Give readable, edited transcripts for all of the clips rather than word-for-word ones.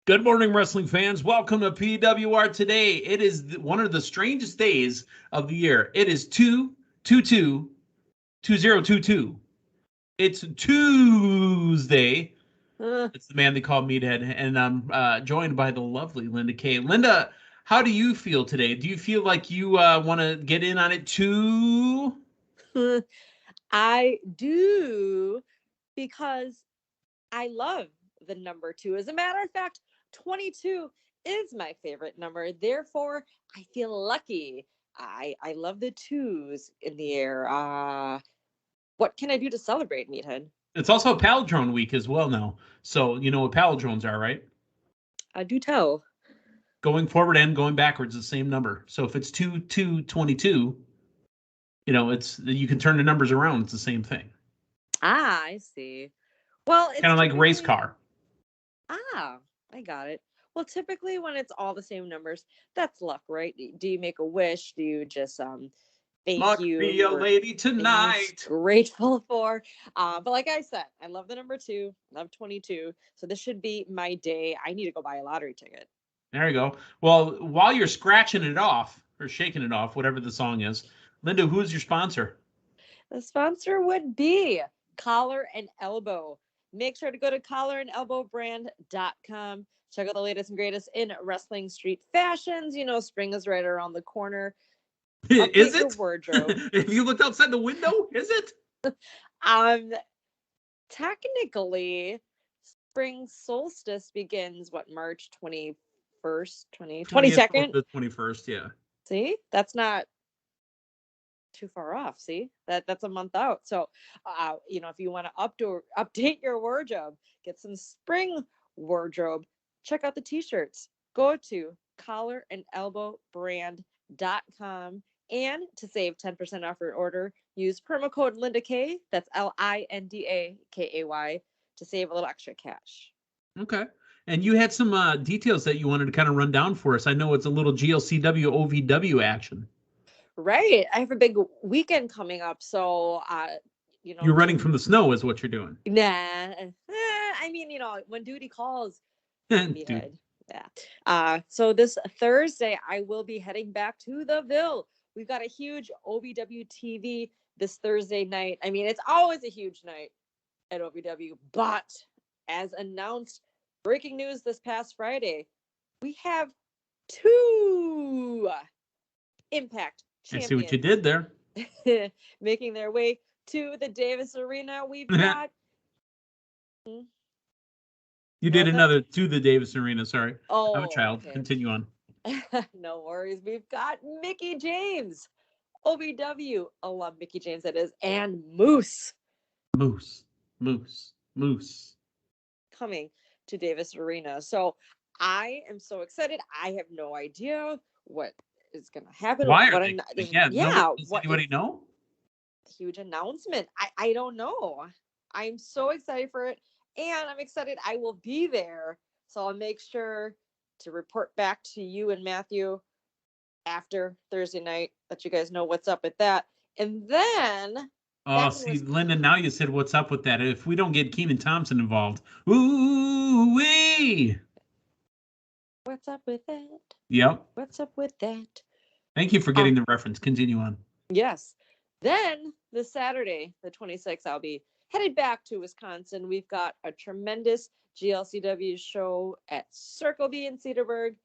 Good morning, wrestling fans. Welcome to PWR today. It is one of the strangest days of the year. It is 2/22/2022. It's Tuesday. Uh, It's the man they call Meathead, and I'm joined by the lovely Linda Kay. Linda, how do you feel today? Do you feel like you want to get in on it too? I do because I love the number 2. As a matter of fact, 22 is my favorite number. Therefore, I feel lucky. I love the twos in the air. What can I do to celebrate, Meathead? It's also Palindrome week as well now. So you know what palindromes are, right? I do tell. Going forward and going backwards, the same number. So if it's 2/2/22, it's you can turn the numbers around. It's the same thing. I see. Well, Kind it's of like race typically car. I got it. Well, typically when it's all the same numbers, that's luck, right? Do you make a wish? Do you just thank Luck you be a for lady things tonight. grateful for? But like I said, I love the number 2, love 22. So this should be my day. I need to go buy a lottery ticket. There you go. Well, while you're scratching it off or shaking it off, whatever the song is, Linda, who's your sponsor? The sponsor would be Collar and Elbow. Make sure to go to collarandelbowbrand.com. Check out the latest and greatest in wrestling street fashions. Spring is right around the corner. Is Update your it? wardrobe. If you looked outside the window, is it? Um, Technically, spring solstice begins March 21st, 22nd. The 21st, yeah. See, that's not too far off. See, that's a month out. So, if you want to update your wardrobe, get some spring wardrobe, check out the t-shirts. Go to collarandelbowbrand.com. And to save 10% off your order, use promo code Linda K. That's LINDAKAY to save a little extra cash. Okay. And you had some details that you wanted to kind of run down for us. I know it's a little GLCW OVW action. Right. I have a big weekend coming up. So, You're running from the snow is what you're doing. Nah. I mean, when duty calls, Meathead. Yeah. So this Thursday, I will be heading back to the Ville. We've got a huge OVW TV this Thursday night. I mean, it's always a huge night at OVW, but as announced, breaking news this past Friday, we have 2 Impact champions. I see what you did there. Making their way to the Davis Arena. We've got... You did another to the Davis Arena. Sorry. Oh, I'm a child. okay. Continue on. No worries. We've got Mickie James, OVW alum Mickie James, that is, and Moose. Moose. Coming to Davis Arena. So I am so excited. I have no idea what is going to happen. Why are they? Does what anybody know? Huge announcement. I don't know. I'm so excited for it. And I'm excited I will be there. So I'll make sure to report back to you and Matthew after Thursday night, let you guys know what's up with that. And then... Oh, see, Linda, now you said what's up with that. If we don't get Keenan Thompson involved, ooh-wee! What's up with that? Yep. What's up with that? Thank you for getting the reference. Continue on. Yes. Then this Saturday, the 26th, I'll be headed back to Wisconsin. We've got a tremendous GLCW show at Circle B in Cedarburg,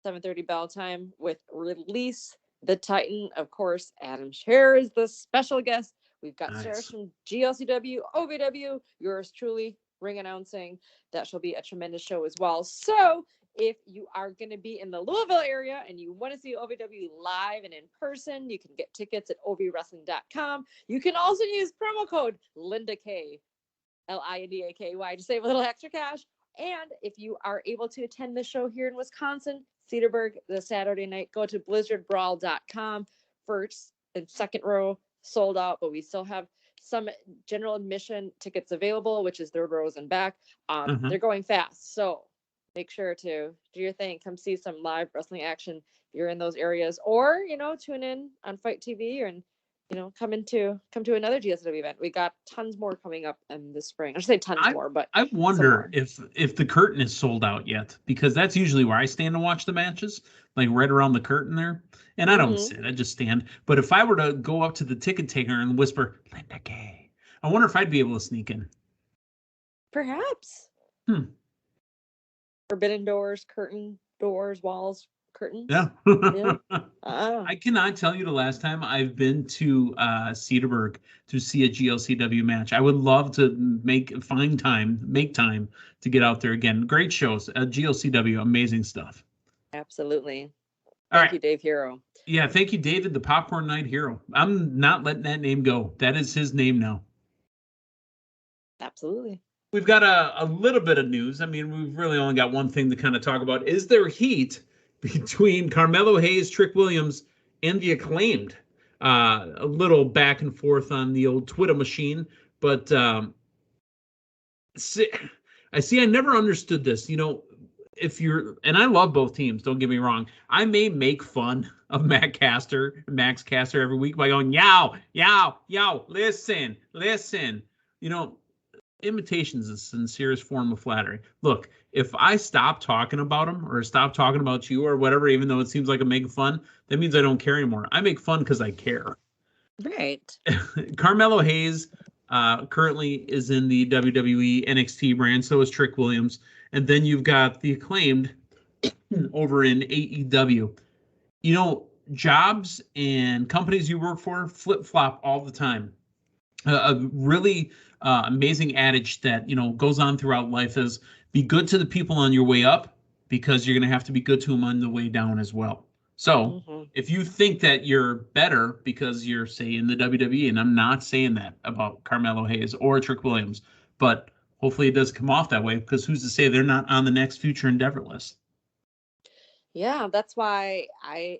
7:30 bell time with Release the Titan. Of course, Adam Scherr is the special guest. We've got stars from GLCW, OVW, yours truly, ring announcing. That shall be a tremendous show as well. So if you are going to be in the Louisville area and you want to see OVW live and in person, you can get tickets at ovwrestling.com. You can also use promo code Linda K, LINDAKY, to save a little extra cash. And if you are able to attend the show here in Wisconsin, Cedarburg, the Saturday night, go to blizzardbrawl.com. First and second row sold out, but we still have some general admission tickets available, which is third rows and back. They're going fast. So make sure to do your thing. Come see some live wrestling action if you're in those areas, or, tune in on Fight TV and come to another GSW event. We got tons more coming up in the spring. I should say tons more, but I some wonder more. if the curtain is sold out yet, because that's usually where I stand to watch the matches, like right around the curtain there. And I don't sit, I just stand. But if I were to go up to the ticket taker and whisper, Linda Kay, I wonder if I'd be able to sneak in. Perhaps. Forbidden doors, curtain, doors, walls, curtains. Yeah. Yeah. I cannot tell you the last time I've been to Cedarburg to see a GLCW match. I would love to make time to get out there again. Great shows. GLCW, amazing stuff. Absolutely. All Thank right. you, Dave Hero. Yeah, thank you, David, the Popcorn Night Hero. I'm not letting that name go. That is his name now. Absolutely. We've got a little bit of news. I mean, we've really only got one thing to kind of talk about. Is there heat between Carmelo Hayes, Trick Williams, and the Acclaimed? A little back and forth on the old Twitter machine, but I never understood this. If you're, and I love both teams, don't get me wrong. I may make fun of Max Caster every week by going, yow, yow, yow, listen. Imitation is the sincerest form of flattery. Look, if I stop talking about them or stop talking about you or whatever, even though it seems like I'm making fun, that means I don't care anymore. I make fun because I care. Right. Carmelo Hayes currently is in the WWE NXT brand. So is Trick Williams. And then you've got the Acclaimed over in AEW. Jobs and companies you work for flip-flop all the time. A really amazing adage that goes on throughout life is be good to the people on your way up, because you're going to have to be good to them on the way down as well. So if you think that you're better because you're, say, in the WWE, and I'm not saying that about Carmelo Hayes or Trick Williams, but hopefully it does come off that way, because who's to say they're not on the next future endeavor list? Yeah, that's why I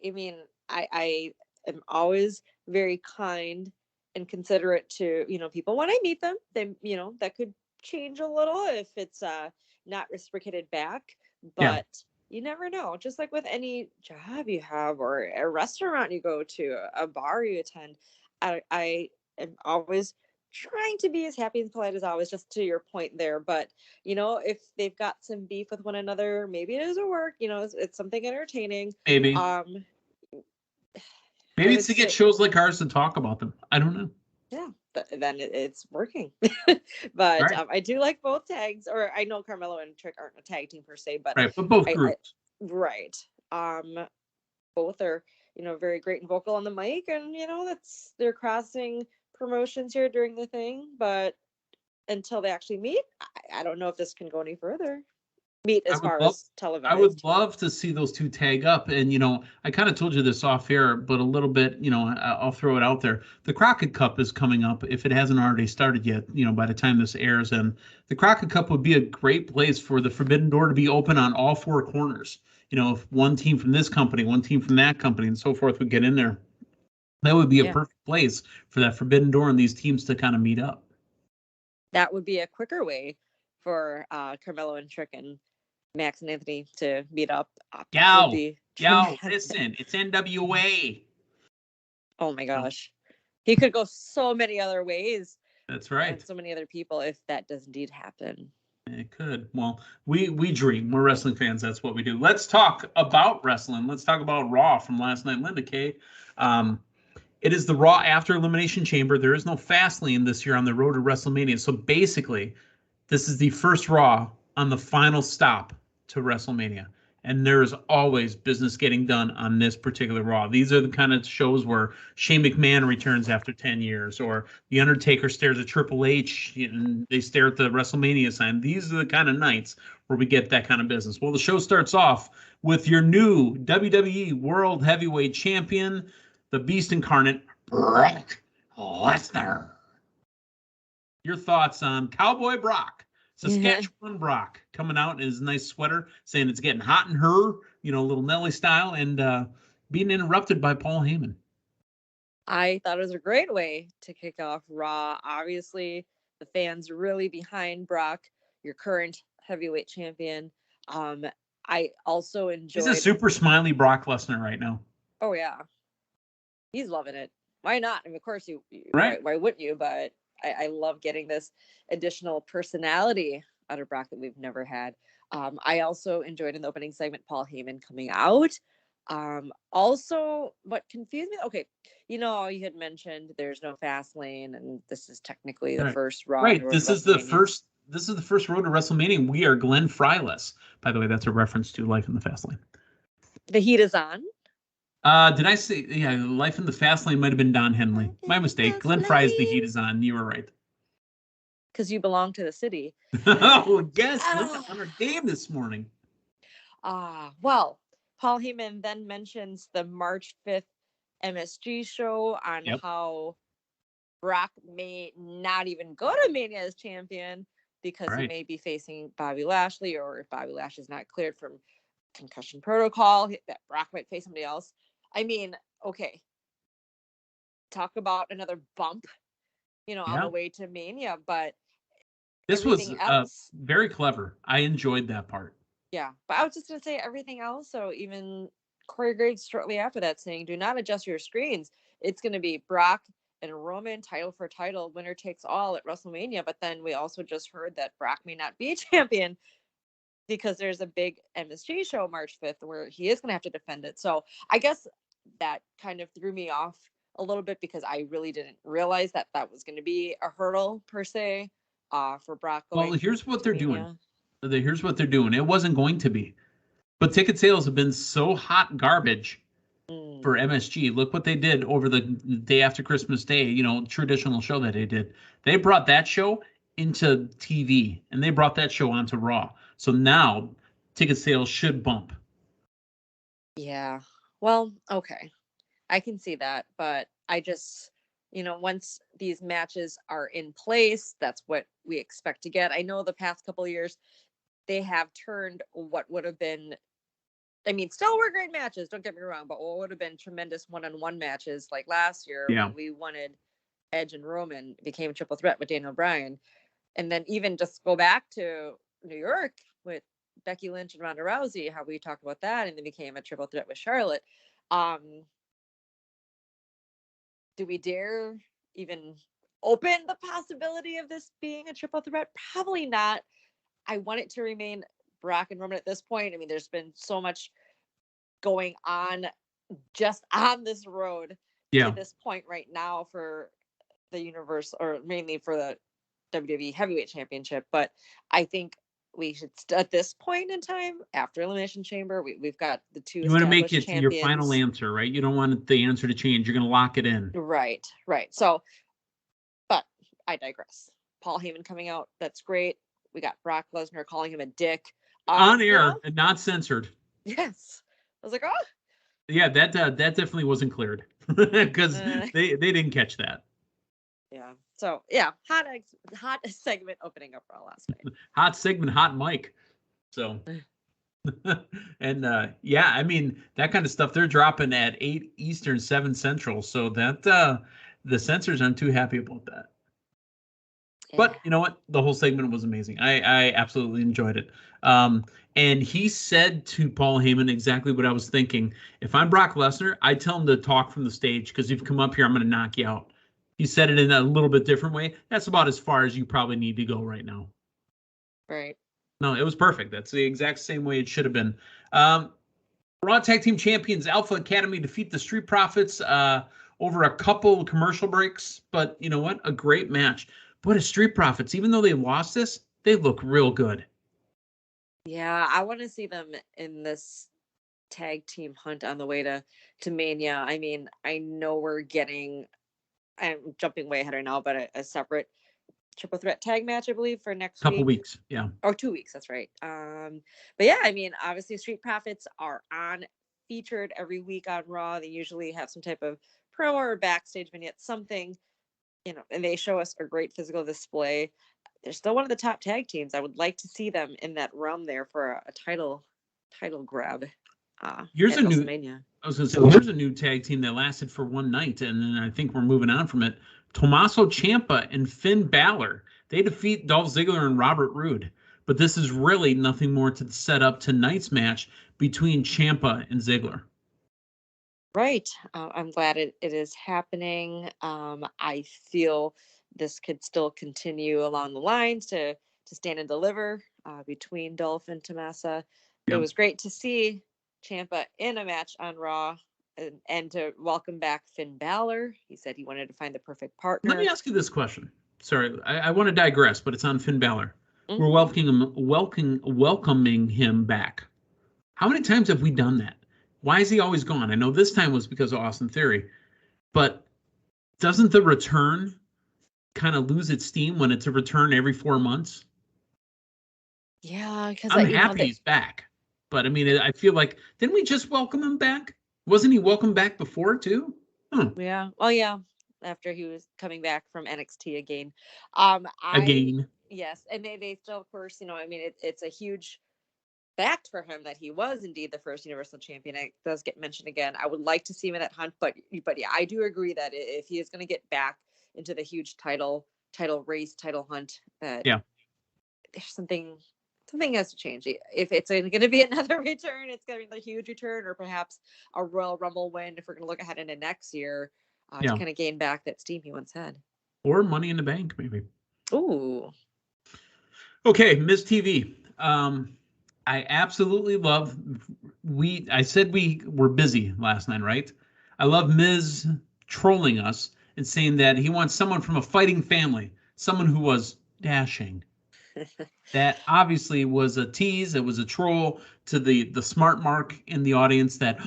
am always very kind and considerate to, people when I meet them. They, that could change a little if it's not reciprocated back, but you never know. Just like with any job you have or a restaurant you go to, a bar you attend, I am always trying to be as happy and polite as always, just to your point there. But if they've got some beef with one another, maybe it doesn't work. It's something entertaining. Maybe it's to get shows like ours to talk about them. I don't know. Yeah, then it's working. But right. I do like both tags, or I know Carmelo and Trick aren't a tag team per se, but right, but both groups. Right. Both are, very great and vocal on the mic, and they're crossing promotions here during the thing, but until they actually meet, I don't know if this can go any further. Meet as far as televised. I would love to see those two tag up. And, I kind of told you this off air, but a little bit, I'll throw it out there. The Crockett Cup is coming up, if it hasn't already started yet, by the time this airs. And the Crockett Cup would be a great place for the Forbidden Door to be open on all four corners. If one team from this company, one team from that company, and so forth would get in there, that would be a perfect place for that Forbidden Door and these teams to kind of meet up. That would be a quicker way for Carmelo and Trick and Max and Anthony to meet up. Listen, it's NWA. Oh my gosh. He could go so many other ways. That's right. And so many other people if that does indeed happen. It could. Well, we dream. We're wrestling fans. That's what we do. Let's talk about wrestling. Let's talk about Raw from last night. Linda Kay. It is the Raw after Elimination Chamber. There is no Fastlane this year on the road to WrestleMania. So basically, this is the first Raw on the final stop to WrestleMania. And there is always business getting done on this particular Raw. These are the kind of shows where Shane McMahon returns after 10 years, or The Undertaker stares at Triple H and they stare at the WrestleMania sign. These are the kind of nights where we get that kind of business. Well, the show starts off with your new WWE World Heavyweight Champion, the Beast Incarnate, Brock Lesnar. Your thoughts on Cowboy Brock? Saskatchewan Brock coming out in his nice sweater, saying it's getting hot in her, little Nelly style, and being interrupted by Paul Heyman. I thought it was a great way to kick off Raw. Obviously, the fans really behind Brock, your current heavyweight champion. I also enjoyed. He's a super smiley Brock Lesnar right now. Oh yeah, he's loving it. why not? I mean, of course Right. why wouldn't you? But I love getting this additional personality out of Brock that we've never had. I also enjoyed in the opening segment Paul Heyman coming out. Also, what confused me, okay, you had mentioned there's no fast lane, and this is technically the Right. first Raw on the Right. road to This is the WrestleMania. first. This is the first road to WrestleMania. We are Glenn Fryless. By the way, that's a reference to Life in the Fast Lane. The heat is on. Did I say, yeah, Life in the Fast Lane might have been Don Henley. My mistake. Glenn Fry's The Heat is On. You were right. Because you belong to the city. Oh, yes. Linda on her game this morning. Well, Paul Heyman then mentions the March 5th MSG show on how Brock may not even go to Mania as champion because he may be facing Bobby Lashley, or if Bobby Lashley is not cleared from concussion protocol, that Brock might face somebody else. I mean, okay. Talk about another bump, on the way to Mania, but this was very clever. I enjoyed that part. Yeah, but I was just going to say everything else. So even Corey Graves shortly after that saying, do not adjust your screens. It's going to be Brock and Roman title for title, winner takes all at WrestleMania. But then we also just heard that Brock may not be champion because there's a big MSG show March 5th where he is going to have to defend it. So I guess that kind of threw me off a little bit because I really didn't realize that that was going to be a hurdle per se for Brock going. Well, here's what they're doing. Here's what they're doing. It wasn't going to be. But ticket sales have been so hot garbage for MSG. Look what they did over the day after Christmas Day, traditional show that they did. They brought that show into TV, and they brought that show onto Raw. So now ticket sales should bump. Yeah. Well, okay. I can see that, but I just, once these matches are in place, that's what we expect to get. I know the past couple of years, they have turned what would have been, still were great matches, don't get me wrong, but what would have been tremendous one-on-one matches like last year when we wanted Edge and Roman, became a triple threat with Daniel Bryan. And then even just go back to New York with Becky Lynch and Ronda Rousey, how we talked about that, and then became a triple threat with Charlotte. Do we dare even open the possibility of this being a triple threat? Probably not. I want it to remain Brock and Roman at this point. There's been so much going on just on this road to this point right now for the universe, or mainly for the WWE Heavyweight Championship. But I think we should, at this point in time, after Elimination Chamber, we've got the two. You want to make it your final answer, right? You don't want the answer to change. You're going to lock it in. Right. So, but I digress. Paul Heyman coming out, that's great. We got Brock Lesnar calling him a dick. On air and not censored. Yes. I was like, oh. Yeah, that definitely wasn't cleared because they didn't catch that. Yeah. So, yeah, hot segment opening up Raw last night. Hot segment, hot mic. So, and that kind of stuff, they're dropping at 8 Eastern, 7 Central. So that the censors aren't too happy about that. Yeah. But you know what? The whole segment was amazing. I absolutely enjoyed it. And he said to Paul Heyman exactly what I was thinking. If I'm Brock Lesnar, I'd tell him to talk from the stage because if you come up here, I'm going to knock you out. He said it in a little bit different way. That's about as far as you probably need to go right now. Right. No, it was perfect. That's the exact same way it should have been. Raw Tag Team Champions Alpha Academy defeat the Street Profits over a couple commercial breaks. But you know what? A great match. But the Street Profits, even though they lost this, they look real good. Yeah, I want to see them in this tag team hunt on the way to Mania. I know we're getting, I'm jumping way ahead right now, but a separate triple threat tag match, I believe, for next couple weeks. Yeah. Or 2 weeks. That's right. But yeah, obviously Street Profits are featured every week on Raw. They usually have some type of promo or backstage vignette, something, and they show us a great physical display. They're still one of the top tag teams. I would like to see them in that realm there for a title grab. Here's a new. I was going to say, here's a new tag team that lasted for one night, and then I think we're moving on from it. Tommaso Ciampa and Finn Balor. They defeat Dolph Ziggler and Robert Roode. But this is really nothing more to set up tonight's match between Ciampa and Ziggler. Right. I'm glad it is happening. I feel this could still continue along the lines to stand and deliver between Dolph and Tomasa. It Yep. was great to see Ciampa in a match on Raw and to welcome back Finn Balor. He said he wanted to find the perfect Let me partner. ask you this question. Sorry, I want to digress, but it's on Finn Balor. Mm. We're welcoming him back. How many times have we done that? Why is he always gone? I know this time was because of Austin Theory, but doesn't the return kind of lose its steam when it's a return every 4 months? Yeah, because I'm happy he's back, but I mean, I feel like didn't we just welcome him back? Wasn't he welcome back before too? yeah. Well, yeah. After he was coming back from NXT again. I Again, yes, and they still, of course, I mean, it's a huge fact for him that he was indeed the first Universal Champion. It does get mentioned again. I would like to see him in that hunt, but yeah, I do agree that if he is going to get back into the huge title race, title hunt, that yeah. there's something has to change. If it's going to be another return, it's going to be a huge return, or perhaps a Royal Rumble win. If we're going to look ahead into next year, to Yeah. kind of gain back that steam he once had. Or Money in the Bank, maybe. Ooh. Okay, Ms. TV. I absolutely love. I said we were busy last night, right? I love Miz trolling us and saying that he wants someone from a fighting family, someone who was dashing. That obviously was a tease. It was a troll to the smart mark in the audience. That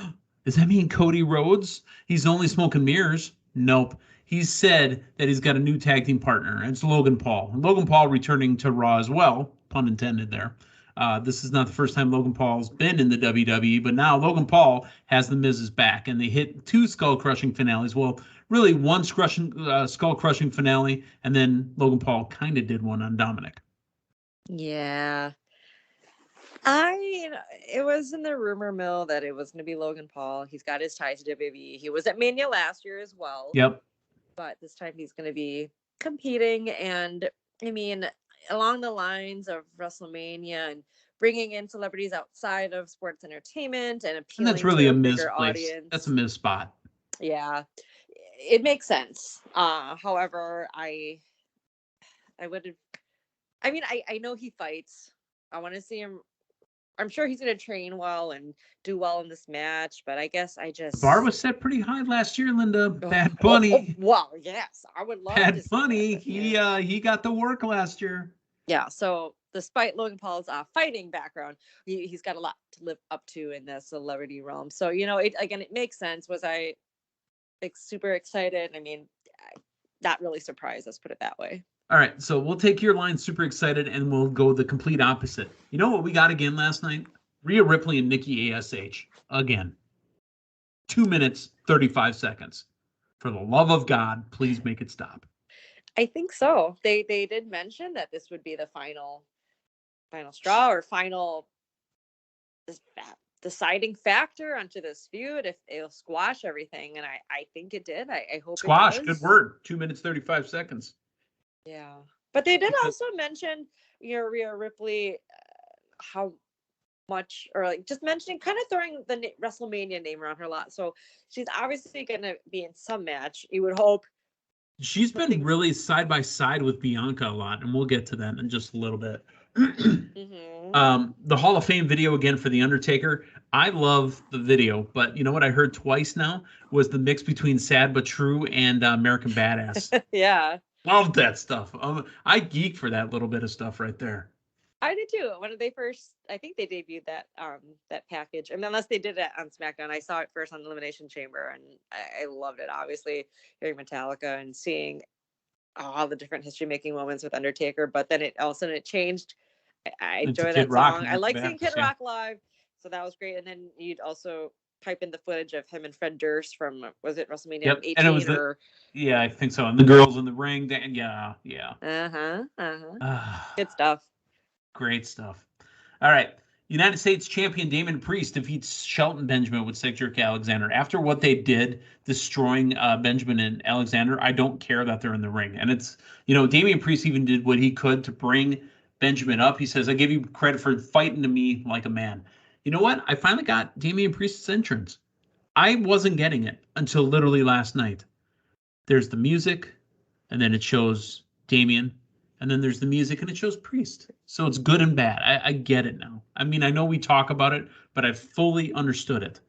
does that mean Cody Rhodes? He's only smoking mirrors. Nope. He's said that he's got a new tag team partner. And it's Logan Paul. Logan Paul returning to Raw as well. Pun intended there. This is not the first time Logan Paul's been in the WWE, but now Logan Paul has the Miz's back, and they hit 2 skull-crushing finales. Well, really one skull-crushing finale, and then Logan Paul kind of did one on Dominic. Yeah. It was in the rumor mill that it was going to be Logan Paul. He's got his ties to WWE. He was at Mania last year as well. Yep. But this time he's going to be competing. And I mean, along the lines of WrestleMania and bringing in celebrities outside of sports entertainment and appealing And that's really to a bigger misplace. audience. That's a Miz spot. Yeah, it makes sense. However, I would. I mean, I know he fights. I want to see him. I'm sure he's going to train well and do well in this match, but I guess I just. The bar was set pretty high last year, Linda. Bad Bunny. Well, yes, I would love Bad to see Bunny. that. He got the work last year. Yeah, so despite Logan Paul's fighting background, he's got a lot to live up to in the celebrity realm. So it makes sense. Was I super excited? I mean, not really surprised. Let's put it that way. All right, so we'll take your line super excited and we'll go the complete opposite. You know what we got again last night? Rhea Ripley and Nikki ASH again. 2 minutes, 35 seconds. For the love of God, please make it stop. I think so. They did mention that this would be the final straw or final deciding factor onto this feud if it'll squash everything, and I think it did. I hope squash. It does. Good word. 2 minutes 35 seconds. Yeah, but they did also mention Rhea Ripley, how much, or like just mentioning, kind of throwing the WrestleMania name around her a lot. So she's obviously going to be in some match. You would hope. She's been really side by side with Bianca a lot, and we'll get to that in just a little bit. The Hall of Fame video again for The Undertaker. I love the video, but you know what I heard twice now was the mix between Sad But True and American Badass. Yeah. Love that stuff. I geek for that little bit of stuff right there. I did too. When they first, I think they debuted that package. I mean, unless they did it on SmackDown, I saw it first on Elimination Chamber, and I loved it. Obviously, hearing Metallica and seeing all the different history-making moments with Undertaker, but then all of a sudden it changed. I enjoy that song. I like seeing Kid Rock live, so that was great. And then you'd also pipe in the footage of him and Fred Durst from, was it WrestleMania 18? And it was yeah, I think so. And the girls in the ring, yeah. Good stuff. Great stuff. All right. United States champion Damon Priest defeats Shelton Benjamin with Cedric Alexander. After what they did, destroying Benjamin and Alexander, I don't care that they're in the ring. And it's, Damian Priest even did what he could to bring Benjamin up. He says, I give you credit for fighting to me like a man. You know what? I finally got Damian Priest's entrance. I wasn't getting it until literally last night. There's the music, and then it shows Damien, and then there's the music, and it shows Priest. So it's good and bad. I get it now. I mean, I know we talk about it, but I fully understood it.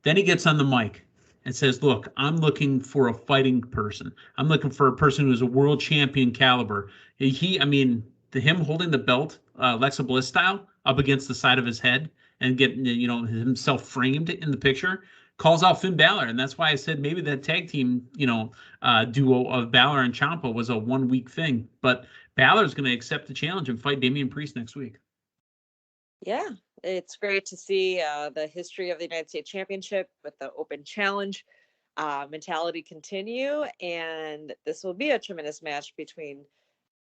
Then he gets on the mic and says, "Look, I'm looking for a fighting person. I'm looking for a person who's a world champion caliber." I mean, him holding the belt, Alexa Bliss style, up against the side of his head and getting himself framed in the picture, calls out Finn Balor, and that's why I said maybe that tag team, duo of Balor and Ciampa was a 1 week thing. But Balor's going to accept the challenge and fight Damian Priest next week. Yeah, it's great to see the history of the United States Championship with the open challenge mentality continue. And this will be a tremendous match between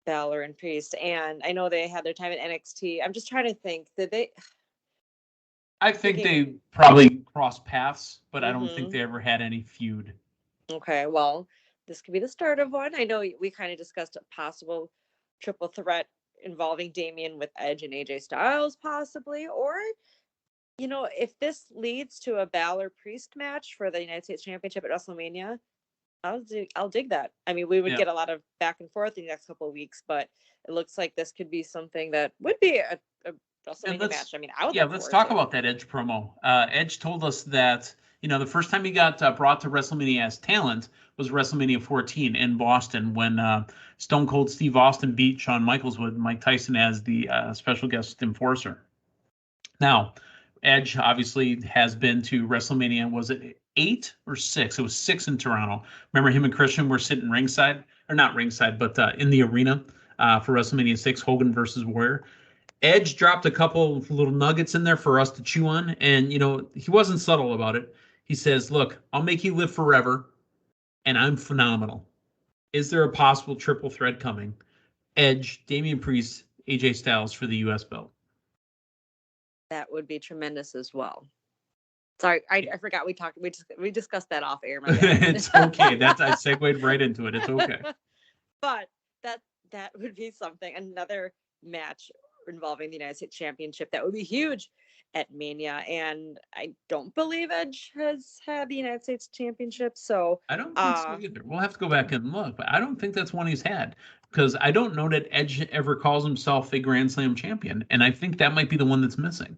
Balor and Priest. And I know they had their time at NXT. I'm just trying to think, did they? I think they probably crossed paths, but I don't Mhm. think they ever had any feud. Okay, well, this could be the start of one. I know we kind of discussed a possible triple threat involving Damien with Edge and AJ Styles, possibly. Or, if this leads to a Balor Priest match for the United States Championship at WrestleMania, I'll dig that. I mean, we would get a lot of back and forth in the next couple of weeks, but it looks like this could be something that would be a WrestleMania match. I mean, I would. Yeah, let's talk about that Edge promo. Edge told us that the first time he got brought to WrestleMania as talent was WrestleMania 14 in Boston when Stone Cold Steve Austin beat Shawn Michaels with Mike Tyson as the special guest enforcer. Now, Edge obviously has been to WrestleMania. Was it 8 or 6? It was 6 in Toronto. Remember, him and Christian were sitting ringside, or not ringside, but in the arena for WrestleMania 6, Hogan versus Warrior. Edge dropped a couple little nuggets in there for us to chew on, and he wasn't subtle about it. He says, "Look, I'll make you live forever, and I'm phenomenal. Is there a possible triple threat coming? Edge, Damian Priest, AJ Styles for the U.S. belt." That would be tremendous as well. Sorry, I forgot we discussed that off air. It's okay. I segued right into it. It's okay. But that would be something. Another match involving the United States Championship that would be huge at Mania. And I don't believe Edge has had the United States Championship. So I don't think so either. We'll have to go back and look, but I don't think that's one he's had because I don't know that Edge ever calls himself a Grand Slam champion, and I think that might be the one that's missing.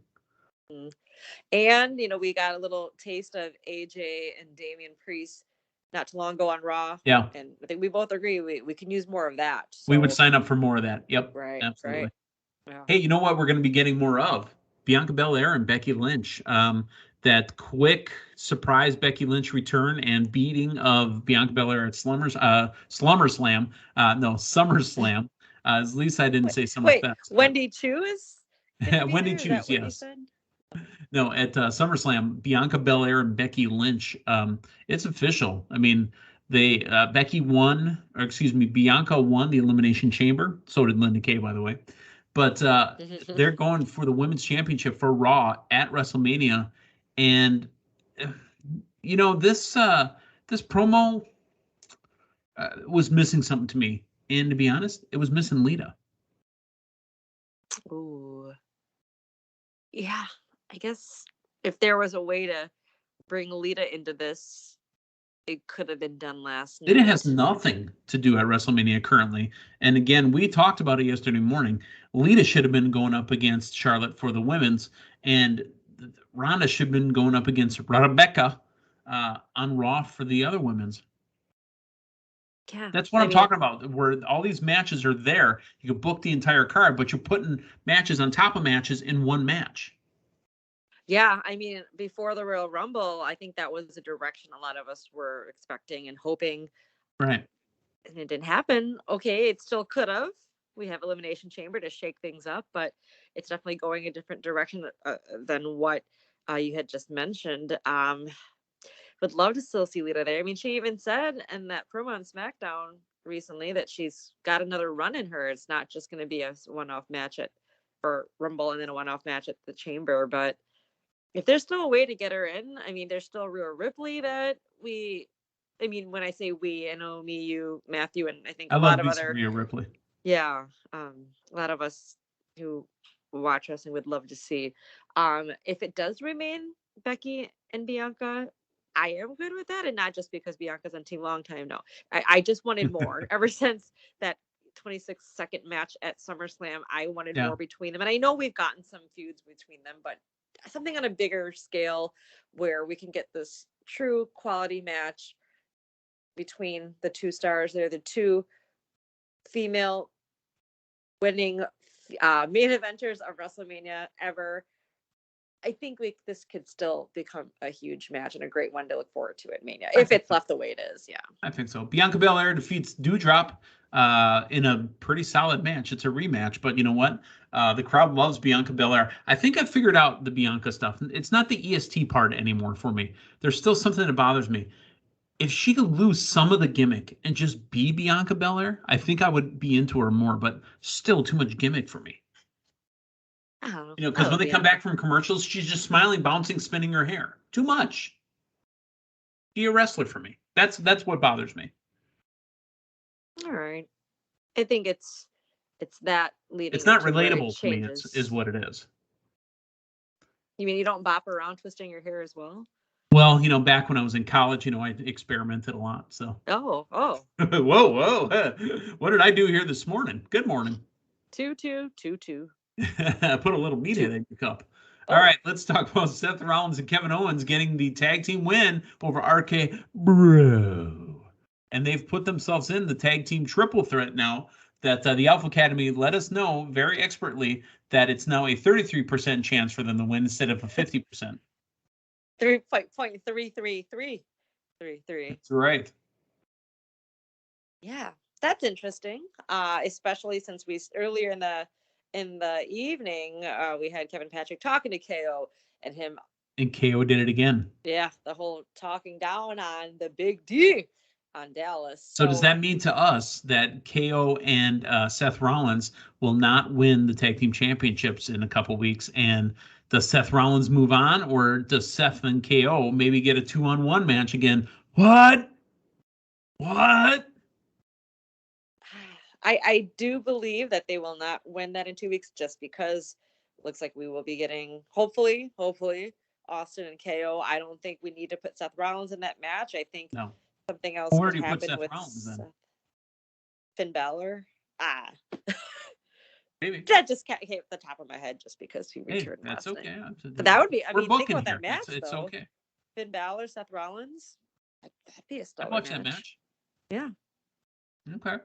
And we got a little taste of AJ and Damian Priest not too long ago on Raw. Yeah. And I think we both agree we can use more of that. So. We would sign up for more of that. Yep. Right. Absolutely. Right. Yeah. Hey, you know what we're going to be getting more of? Bianca Belair and Becky Lynch. That quick surprise Becky Lynch return and beating of Bianca Belair at SummerSlam. At least I didn't say SummerFest. Wait, Wendy Chu is? Wendy Chu's, yes. No, at SummerSlam, Bianca Belair and Becky Lynch. It's official. I mean, Bianca won the Elimination Chamber. So did Linda Kay, by the way. But they're going for the Women's Championship for Raw at WrestleMania. And, this promo was missing something to me. And to be honest, it was missing Lita. Ooh. Yeah, I guess if there was a way to bring Lita into this, it could have been done last night. It has nothing to do at WrestleMania currently. And again, we talked about it yesterday morning. Lita should have been going up against Charlotte for the women's, and Ronda should have been going up against Rebecca on Raw for the other women's. Yeah, that's what I'm talking about, where all these matches are there. You can book the entire card, but you're putting matches on top of matches in one match. Yeah, I mean, before the Royal Rumble, I think that was the direction a lot of us were expecting and hoping. Right. And it didn't happen. Okay, it still could have. We have Elimination Chamber to shake things up, but it's definitely going a different direction than what you had just mentioned. Would love to still see Lita there. I mean, she even said in that promo on SmackDown recently that she's got another run in her. It's not just going to be a one-off match for Rumble and then a one-off match at the Chamber. But if there's still a way to get her in, I mean, there's still Rhea Ripley that when I say we, I know me, you, Matthew, and I think a lot of other Rhea Ripley. Yeah, a lot of us who watch wrestling would love to see. If it does remain Becky and Bianca, I am good with that, and not just because Bianca's on Team Long Time. No, I just wanted more. Ever since that 26-second match at SummerSlam, I wanted more between them. And I know we've gotten some feuds between them, but something on a bigger scale where we can get this true quality match between the two stars. They're the two female winning main eventers of WrestleMania ever. I think this could still become a huge match and a great one to look forward to at Mania if it's left the way it is. Yeah, I think so. Bianca Belair defeats Doudrop in a pretty solid match. It's a rematch, but you know what? The crowd loves Bianca Belair. I think I figured out the Bianca stuff. It's not the EST part anymore for me. There's still something that bothers me. If she could lose some of the gimmick and just be Bianca Belair, I think I would be into her more, but still too much gimmick for me. Oh, you know, because when they come back from commercials, she's just smiling, bouncing, spinning her hair. Too much. Be a wrestler for me. That's what bothers me. All right. I think it's that leading. It's not relatable to me. Is what it is. You mean you don't bop around twisting your hair as well? Well, you know, back when I was in college, you know, I experimented a lot. So. Oh. whoa. What did I do here this morning? Good morning. 2-2-2-2. Put a little Meathead in your cup. All right, let's talk about Seth Rollins and Kevin Owens getting the tag team win over RK Bro. And they've put themselves in the tag team triple threat now that the Alpha Academy let us know very expertly that it's now a 33% chance for them to win instead of a 50%. 3.33333. That's right. Yeah, that's interesting. Especially since we earlier in the evening, we had Kevin Patrick talking to KO and him. And KO did it again. Yeah, the whole talking down on the Big D on Dallas. So does that mean to us that KO and Seth Rollins will not win the tag team championships in a couple weeks? And does Seth Rollins move on, or does Seth and KO maybe get a 2-on-1 match again? What? I do believe that they will not win that in 2 weeks, just because it looks like we will be getting, hopefully, Austin and KO. I don't think we need to put Seth Rollins in that match. I think something else could happen with Finn Balor. Maybe. That just came at the top of my head just because he returned. That's okay. But that would be, I mean, think about here. that match, it's though. Okay. Finn Balor, Seth Rollins. That'd be a stellar I'd watch that match. Yeah. Okay.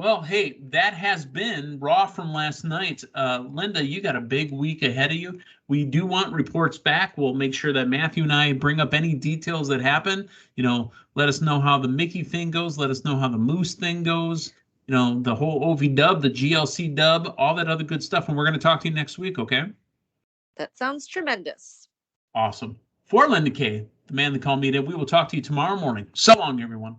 Well, hey, that has been Raw from last night. Linda, you got a big week ahead of you. We do want reports back. We'll make sure that Matthew and I bring up any details that happen. You know, let us know how the Mickey thing goes. Let us know how the Moose thing goes. You know, the whole OV dub, the GLC dub, all that other good stuff. And we're going to talk to you next week, okay? That sounds tremendous. Awesome. For Linda Kay, the man that called me today, we will talk to you tomorrow morning. So long, everyone.